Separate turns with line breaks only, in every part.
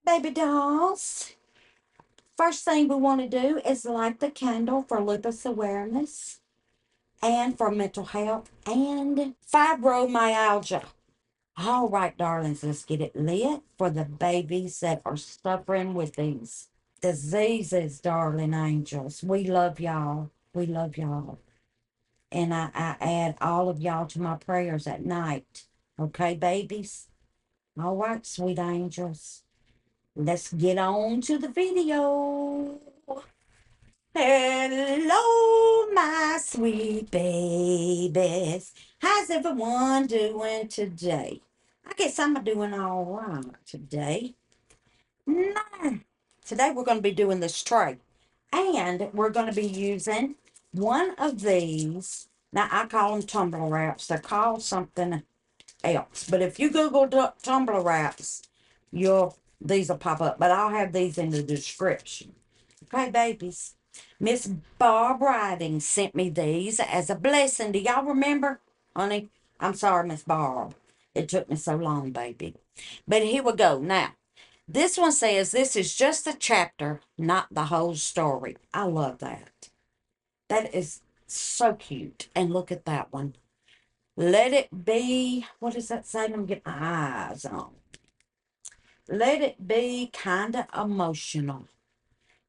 Baby dolls, first thing we want to do is light the candle for lupus awareness and for mental health and fibromyalgia. All right, darlings, let's get it lit for the babies that are suffering with these diseases, darling angels. We love y'all. We love y'all. And I add all of y'all to my prayers at night. Okay, babies? All right, sweet angels. Let's get on to the video. Hello, my sweet babies. How's everyone doing today? I guess I'm doing all right today. Now, today we're going to be doing this tray. And we're going to be using one of these. Now, I call them tumbler wraps. They're called something else. But if you Google tumbler wraps, these will pop up. But I'll have these in the description. Okay, babies. Miss Barb Riding sent me these as a blessing. Do y'all remember? Honey, I'm sorry, Miss Barb. It took me so long, baby. But here we go. Now, this one says this is just a chapter, not the whole story. I love that. That is so cute. And look at that one. Let it be, what does that say? Let me get my eyes on. Let it be kind of emotional.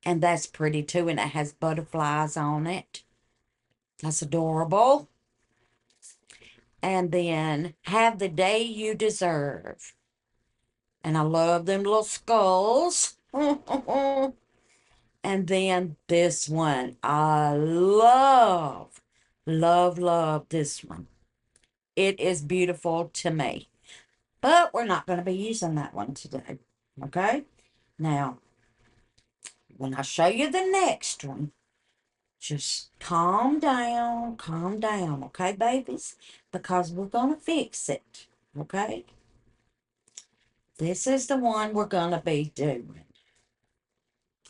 And that's pretty too. And it has butterflies on it. That's adorable. And then have the day you deserve. And I love them little skulls. And then this one. I love this one. It is beautiful to me. But we're not going to be using that one today. Okay? Now, when I show you the next one, just calm down, okay, babies? Because we're going to fix it, okay? This is the one we're going to be doing.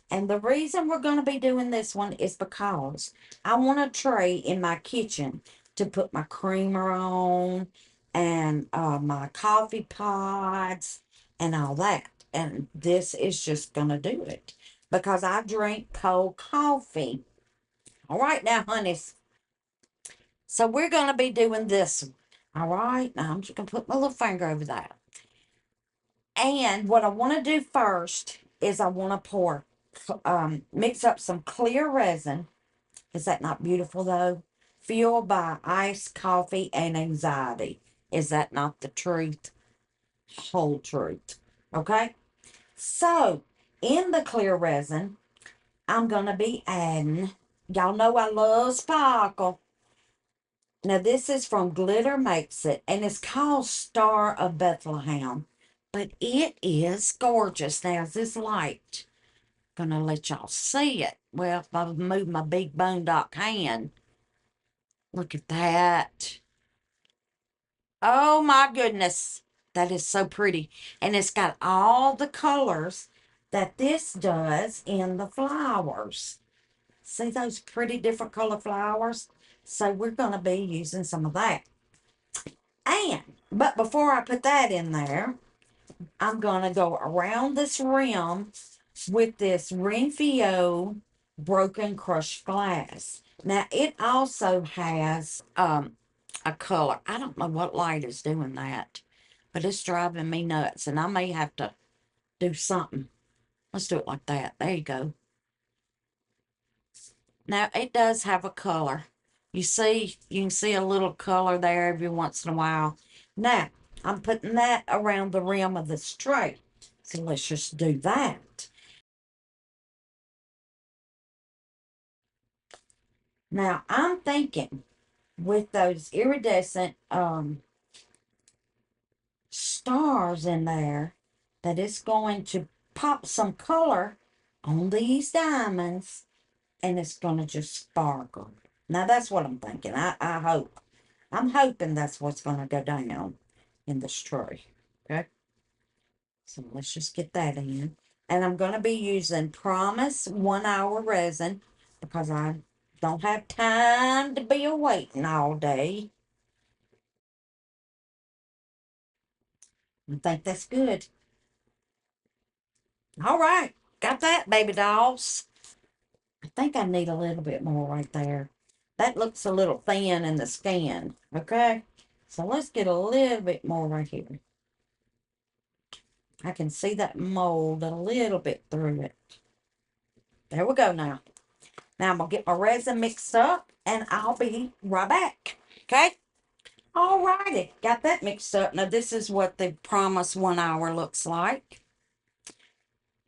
And the reason we're going to be doing this one is because I want a tray in my kitchen to put my creamer on and my coffee pods and all that. And this is just going to do it because I drink cold coffee. All right now, honeys. So we're going to be doing this one. All right. Now I'm just going to put my little finger over that. And what I want to do first is I want to mix up some clear resin. Is that not beautiful though? Fueled by ice, coffee, and anxiety. Is that not the truth? Whole truth. Okay? So, in the clear resin, I'm going to be adding, y'all know I love sparkle. Now, this is from Glitter Makes It, and it's called Star of Bethlehem. But it is gorgeous. Now, is this light? Gonna let y'all see it. Well, if I move my big boondock hand. Look at that. Oh my goodness. That is so pretty. And it's got all the colors that this does in the flowers. See those pretty different color flowers? So we're going to be using some of that. But before I put that in there, I'm going to go around this rim with this Renfio broken crushed glass. Now, it also has a color. I don't know what light is doing that, but it's driving me nuts, and I may have to do something. Let's do it like that. There you go. Now, it does have a color. You can see a little color there every once in a while. Now, I'm putting that around the rim of this tray. So let's just do that. Now, I'm thinking with those iridescent stars in there that it's going to pop some color on these diamonds and it's going to just sparkle. Now, that's what I'm thinking. I hope. I'm hoping that's what's going to go down in this tray. Okay? So let's just get that in. And I'm going to be using Promise 1 hour resin because I don't have time to be waiting all day. I think that's good. All right. Got that, baby dolls. I think I need a little bit more right there. That looks a little thin in the scan. Okay. So let's get a little bit more right here. I can see that mold a little bit through it. There we go now. Now I'm going to get my resin mixed up and I'll be right back. Okay? Alrighty. Got that mixed up. Now this is what the promised 1 hour looks like.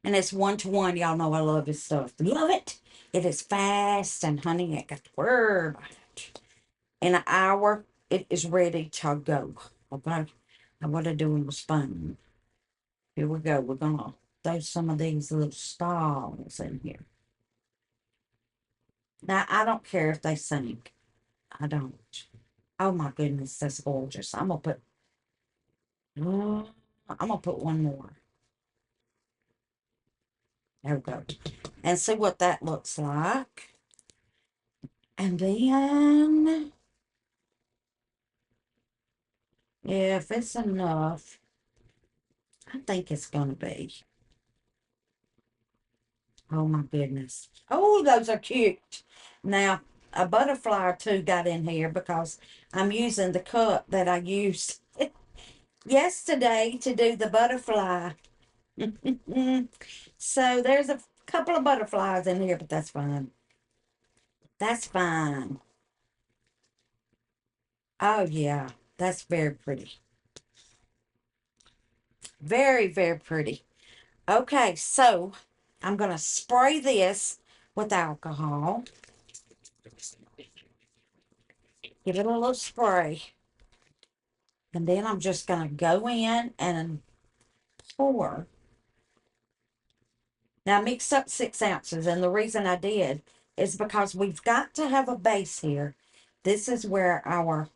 And it's 1-to-1. Y'all know I love this stuff. Love it. It is fast and honey, I got to worry about it. In an hour, it is ready to go. Okay? Now what I doing was fun. Here we go. We're going to throw some of these little stalls in here. Now, I don't care if they sink. I don't. Oh my goodness, that's gorgeous. I'm gonna put one more. There we go. And see what that looks like. And then, if it's enough, I think it's gonna be. Oh my goodness. Oh, those are cute. Now, a butterfly or two got in here because I'm using the cup that I used yesterday to do the butterfly. So there's a couple of butterflies in here, but that's fine. That's fine. Oh, yeah. That's very pretty. Very, very pretty. Okay, so I'm going to spray this with alcohol. Give it a little spray. And then I'm just going to go in and pour. Now, I mixed up 6 ounces, and the reason I did is because we've got to have a base here. This is where our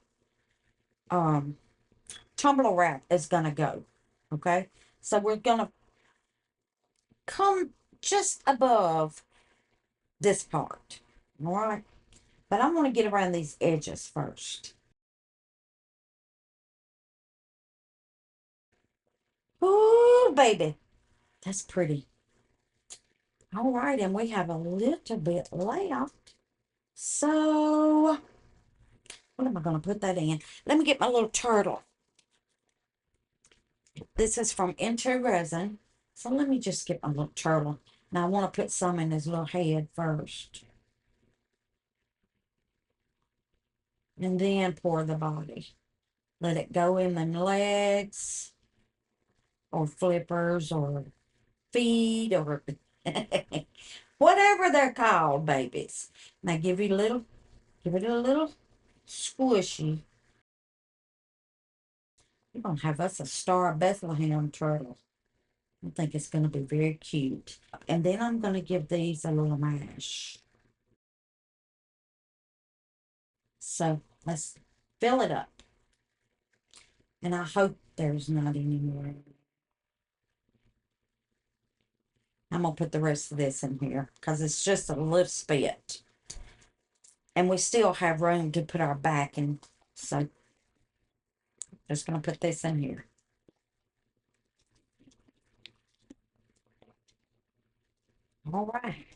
tumbler wrap is going to go. Okay? So we're going to come just above this part. All right? But I want to get around these edges first. Ooh, baby. That's pretty. All right, and we have a little bit left. So, what am I going to put that in? Let me get my little turtle. This is from Into Resin. So let me just get my little turtle. Now I want to put some in his little head first. And then pour the body. Let it go in them legs. Or flippers. Or feet. Or whatever they're called, babies. Now give it a little squishy. We're going to have us a Star of Bethlehem turtle. I think it's going to be very cute. And then I'm going to give these a little mash. So let's fill it up. And I hope there's not any more. I'm going to put the rest of this in here because it's just a little spit. And we still have room to put our back in. So just going to put this in here. All right.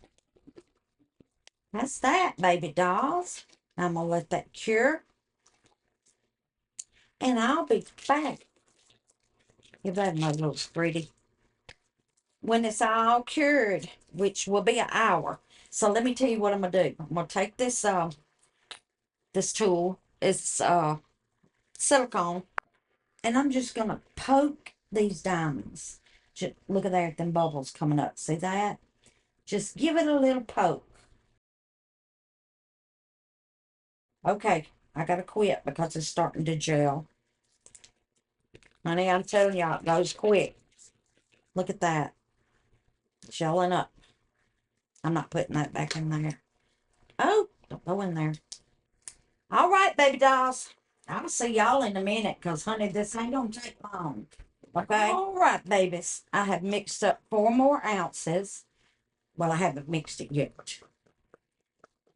That's that, baby dolls. I'm going to let that cure. And I'll be back. Give that my little spready. When it's all cured, which will be an hour. So let me tell you what I'm going to do. I'm going to take this this tool. It's silicone. And I'm just going to poke these diamonds. Just look at there, them bubbles coming up. See that? Just give it a little poke. Okay, I got to quit because it's starting to gel. Honey, I'm telling y'all, it goes quick. Look at that. Gelling up. I'm not putting that back in there. Oh, don't go in there. All right, baby dolls. I'll see y'all in a minute because, honey, this ain't going to take long. Okay? All right, babies. I have mixed up 4 more ounces. Well, I haven't mixed it yet.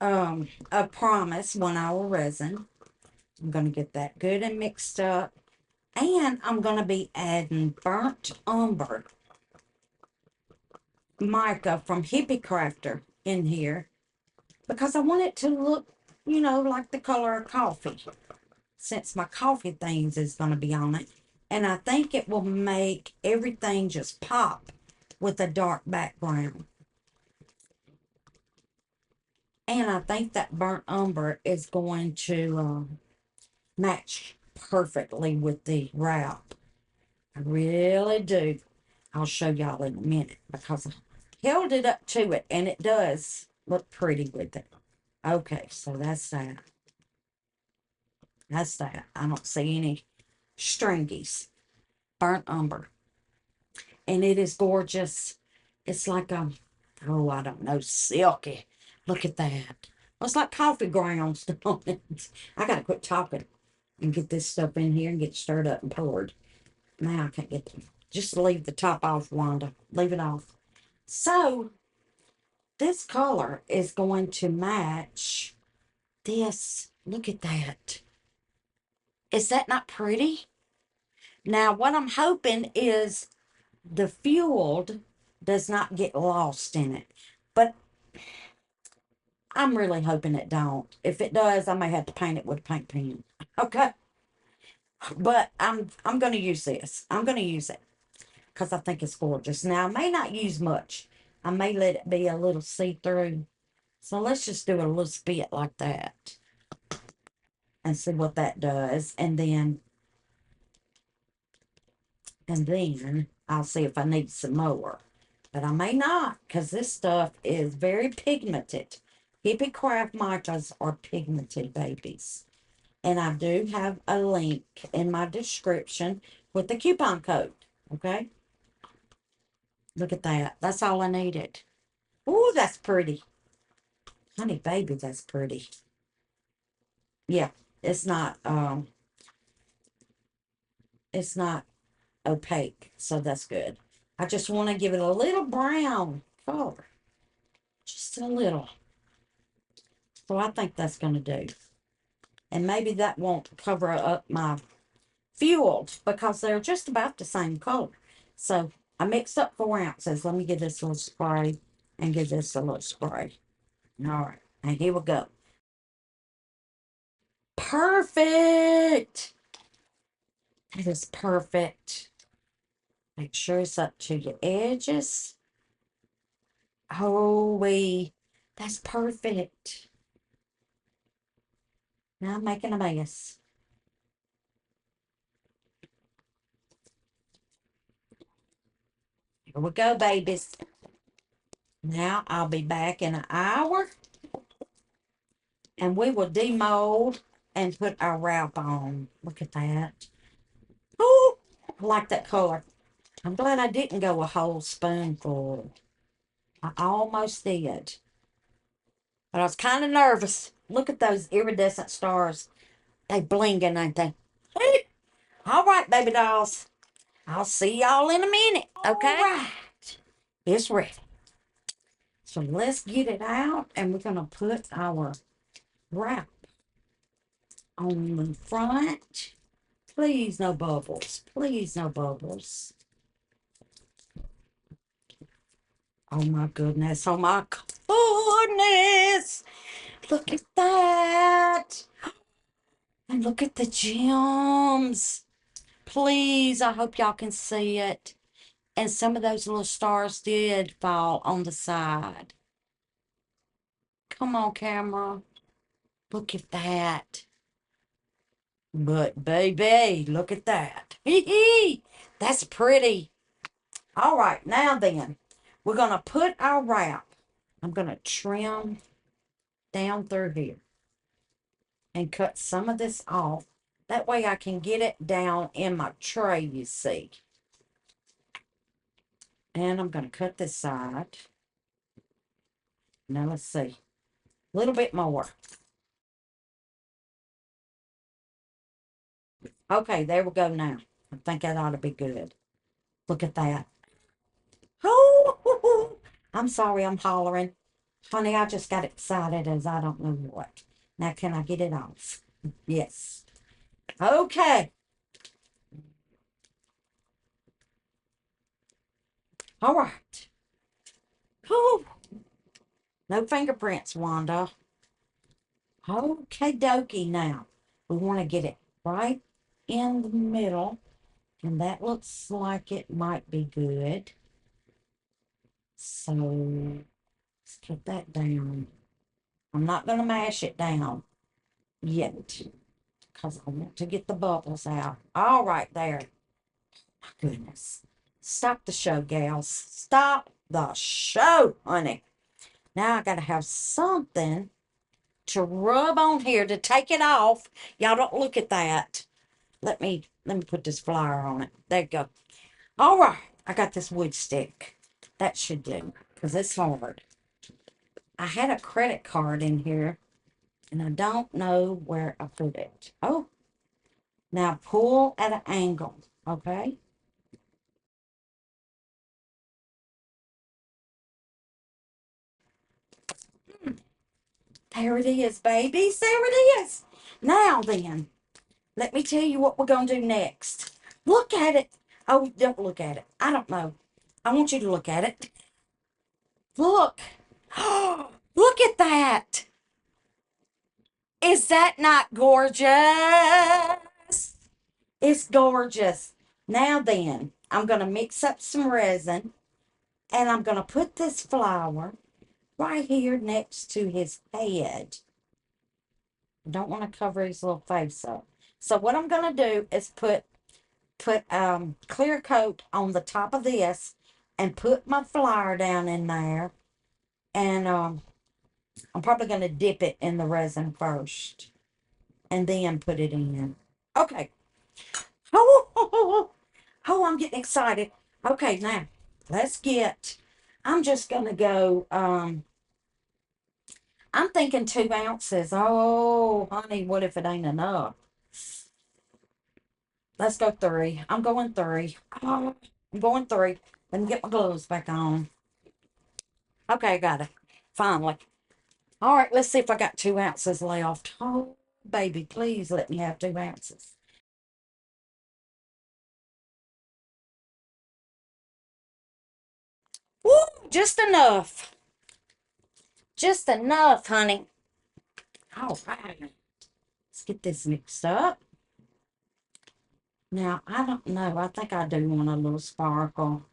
A Promise 1 hour resin. I'm going to get that good and mixed up. And I'm going to be adding burnt umber. mica from BondCrafter in here because I want it to look, you know, like the color of coffee, since my coffee things is going to be on it. And I think it will make everything just pop with a dark background. And I think that burnt umber is going to match perfectly with the wrap. I really do. I'll show y'all in a minute because I held it up to it and it does look pretty with it. Okay, so that's that. That's that. I don't see any stringies. Burnt umber. And it is gorgeous. It's like oh, I don't know, silky. Look at that. Well, it's like coffee grounds on it. I gotta quit talking and get this stuff in here and get stirred up and poured. Now I can't get them. Just leave the top off, Wanda. Leave it off. So this color is going to match this. Look at that. Is that not pretty? Now, what I'm hoping is the fueled does not get lost in it. But I'm really hoping it don't. If it does, I may have to paint it with a paint pen. Okay. But I'm going to use this. I'm going to use it because I think it's gorgeous. Now, I may not use much. I may let it be a little see-through. So let's just do a little spit like that and see what that does. And then I'll see if I need some more. But I may not because this stuff is very pigmented. BondCrafter micas are pigmented babies. And I do have a link in my description with the coupon code. Okay? Look at that. That's all I needed. Ooh, that's pretty. Honey baby, that's pretty. Yeah, it's not opaque, so that's good. I just want to give it a little brown color. Just a little. So I think that's going to do. And maybe that won't cover up my fueled because they're just about the same color. So I mixed up 4 ounces. Let me give this a little spray and give this a little spray. All right, and here we go. Perfect. That is perfect. Make sure it's up to your edges. Oh, that's perfect. Now I'm making a mess. Here we go, babies. Now I'll be back in an hour and we will demold and put our wrap on. Look at that. Oh, I like that color. I'm glad I didn't go a whole spoonful. I almost did. But I was kind of nervous. Look at those iridescent stars. They blinking, ain't they? All right, baby dolls. I'll see y'all in a minute, okay? All right. It's ready. So let's get it out, and we're going to put our wrap on the front. Please, no bubbles. Please, no bubbles. Oh, my goodness. Oh, my goodness. Look at that. And look at the gems. Please, I hope y'all can see it. And some of those little stars did fall on the side. Come on, camera. Look at that. But, baby, look at that. That's pretty. All right, now then, we're going to put our wrap. I'm going to trim down through here and cut some of this off. That way I can get it down in my tray, you see. And I'm going to cut this side. Now, let's see. A little bit more. Okay, there we go now. I think that ought to be good. Look at that. Oh, I'm sorry I'm hollering. Honey, I just got excited as I don't know what. Now, can I get it off? Yes. Okay. All right. Whew. No fingerprints, Wanda. Okay, dokie. Now we want to get it right in the middle, and that looks like it might be good. So let's get that down. I'm not going to mash it down yet because I want to get the bubbles out. All right, there. My goodness. Stop the show, gals. Stop the show, honey. Now I got to have something to rub on here to take it off. Y'all don't look at that. Let me put this flour on it. There you go. All right, I got this wood stick. That should do because it's hard. I had a credit card in here and I don't know where I put it. Oh, now pull at an angle, okay? There it is, babies. There it is. Now then, let me tell you what we're going to do next. Look at it. Oh, don't look at it. I don't know. I want you to look at it. Look. Look at that. Is that not gorgeous? It's gorgeous. Now then, I'm going to mix up some resin and I'm going to put this flower right here next to his head. I don't want to cover his little face up. So what I'm going to do is put clear coat on the top of this and put my flower down in there. And I'm probably going to dip it in the resin first and then put it in. Okay. Oh, I'm getting excited. Okay, now let's get, I'm just going to go, I'm thinking 2 ounces. Oh, honey, what if it ain't enough? Let's go 3. I'm going 3. Oh, I'm going 3. Let me get my gloves back on. Okay, I got it. Finally. All right, let's see if I got 2 ounces left. Oh, baby, please let me have 2 ounces. Woo, just enough. Just enough, honey. All right. Let's get this mixed up. Now, I don't know. I think I do want a little sparkle.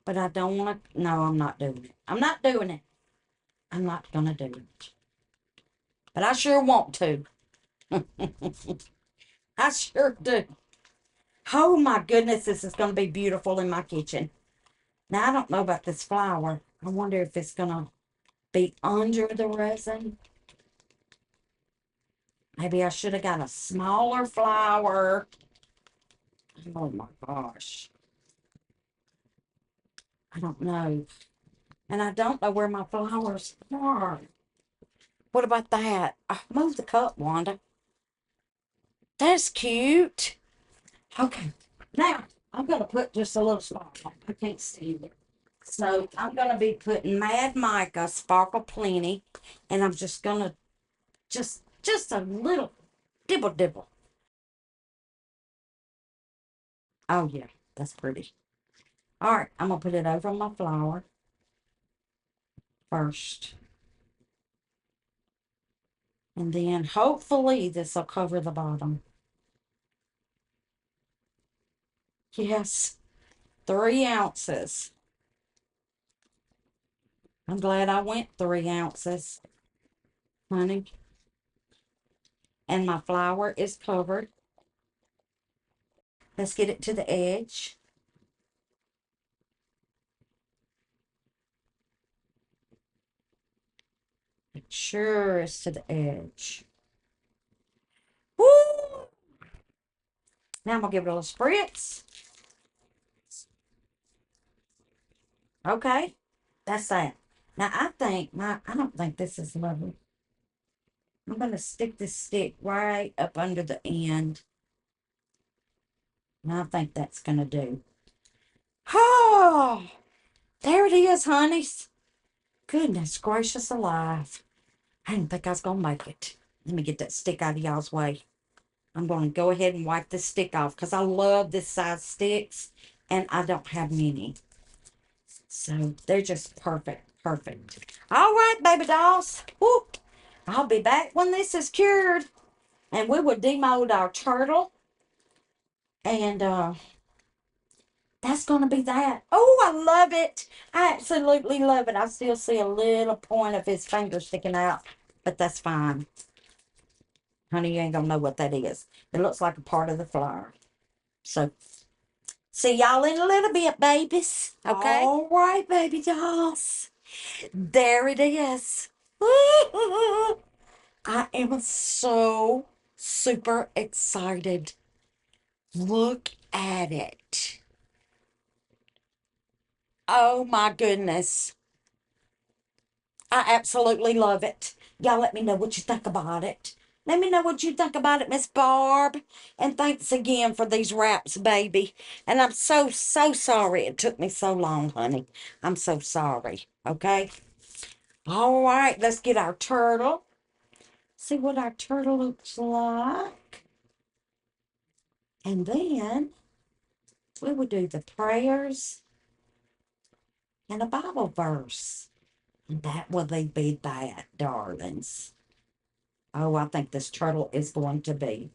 But I don't want to. No, I'm not doing it. I'm not doing it. I'm not going to do it. But I sure want to. I sure do. Oh my goodness, this is going to be beautiful in my kitchen. Now, I don't know about this flower. I wonder if it's going to be under the resin. Maybe I should have got a smaller flower. Oh my gosh. I don't know. And I don't know where my flowers are. What about that? Move the cup, Wanda. That's cute. Okay. Now, I'm going to put just a little sparkle. I can't see it. So, I'm going to be putting Mad Mica Sparkle Plenty. And I'm just going to, just a little dibble dibble. Oh, yeah. That's pretty. All right. I'm going to put it over my flower first. And then, hopefully, this will cover the bottom. Yes. 3 ounces. I'm glad I went 3 ounces, honey. And my flour is covered. Let's get it to the edge. Make sure it's to the edge. Woo! Now I'm going to give it a little spritz. Okay. That's that. Now I don't think this is lovely. I'm going to stick this stick right up under the end. And I think that's going to do. Oh, there it is, honeys. Goodness gracious alive. I didn't think I was going to make it. Let me get that stick out of y'all's way. I'm going to go ahead and wipe this stick off because I love this size sticks and I don't have many. So they're just perfect, perfect. All right, baby dolls. Woo. I'll be back when this is cured. And we will demold our turtle. And that's going to be that. Oh, I love it. I absolutely love it. I still see a little point of his finger sticking out. But that's fine. Honey, you ain't going to know what that is. It looks like a part of the flower. So, see y'all in a little bit, babies. Okay? All right, baby dolls. There it is. I am so super excited. Look at it. Oh my goodness. I absolutely love it. Y'all let me know what you think about it. Let me know what you think about it, Miss Barb. And thanks again for these wraps, baby. And I'm so, so sorry it took me so long, honey. I'm so sorry. Okay? All right, let's get our turtle. See what our turtle looks like. And then we will do the prayers and a Bible verse. And that will be that, darlings. Oh, I think this turtle is going to be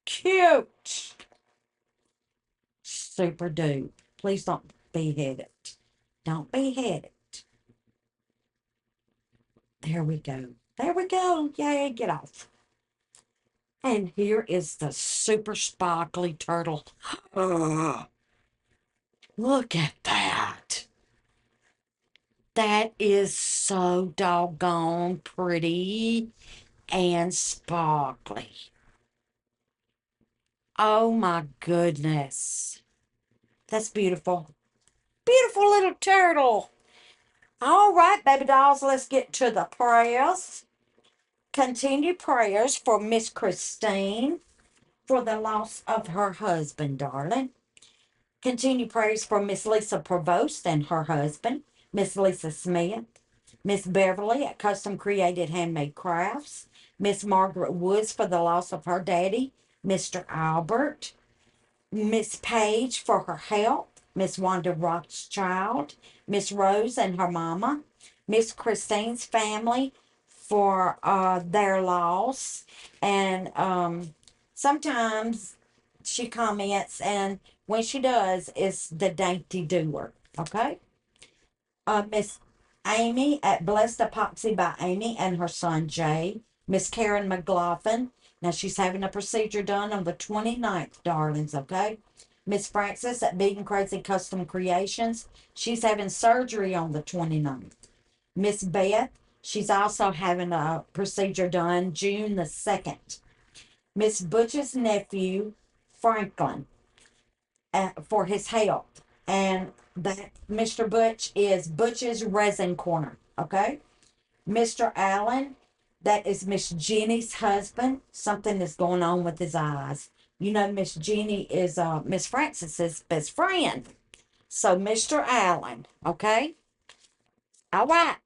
cute. Super dupe. Please don't behead it. Don't behead it. There we go. There we go. Yay, get off. And here is the super sparkly turtle. Oh, look at that. That is so doggone pretty and sparkly. Oh my goodness. That's beautiful. Beautiful little turtle. All right, baby dolls, let's get to the prayers. Continue prayers for Miss Christine for the loss of her husband, darling. Continue prayers for Miss Lisa Provost and her husband, Miss Lisa Smith, Miss Beverly at Custom Created Handmade Crafts, Miss Margaret Woods for the loss of her daddy, Mr. Albert, Miss Page for her health, Miss Wanda Rothschild, Miss Rose and her mama, Miss Christine's family for their loss. And sometimes she comments, and when she does, it's the dainty doer. Okay? Miss Amy at Blessed Epoxy by Amy and her son Jay. Miss Karen McLaughlin. Now she's having a procedure done on the 29th, darlings, okay? Miss Frances at Big and Crazy Custom Creations. She's having surgery on the 29th. Miss Beth, she's also having a procedure done June the 2nd. Miss Butch's nephew, Franklin, for his health. And that Mr. Butch is Butch's Resin Corner, okay? Mr. Allen, that is Miss Jenny's husband. Something is going on with his eyes. You know, Miss Jenny is Miss Frances's best friend. So, Mr. Allen, okay? All right,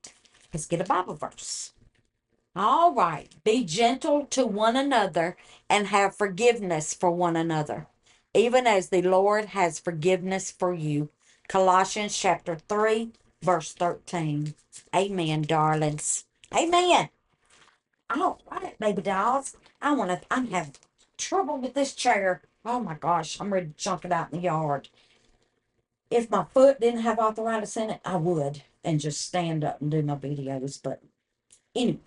let's get a Bible verse. All right, be gentle to one another and have forgiveness for one another, even as the Lord has forgiveness for you. Colossians chapter 3, verse 13. Amen, darlings. Amen. All right, baby dolls. I'm having trouble with this chair. Oh my gosh, I'm ready to junk it out in the yard. If my foot didn't have arthritis in it, I would and just stand up and do my videos. But anyway,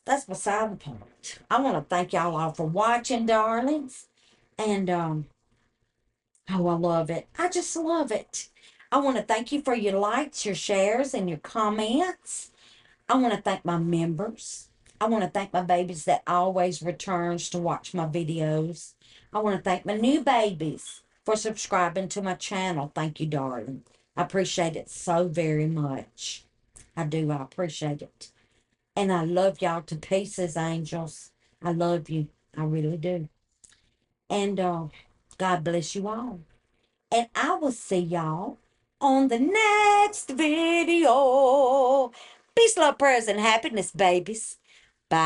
that's beside the point. I want to thank y'all all for watching, darlings. And, oh, I love it. I just love it. I want to thank you for your likes, your shares, and your comments. I want to thank my members. I want to thank my babies that always returns to watch my videos. I want to thank my new babies for subscribing to my channel. Thank you, darling. I appreciate it so very much. I do. I appreciate it. And I love y'all to pieces, angels. I love you. I really do. And God bless you all. And I will see y'all on the next video. Peace, love, prayers, and happiness, babies. Bye.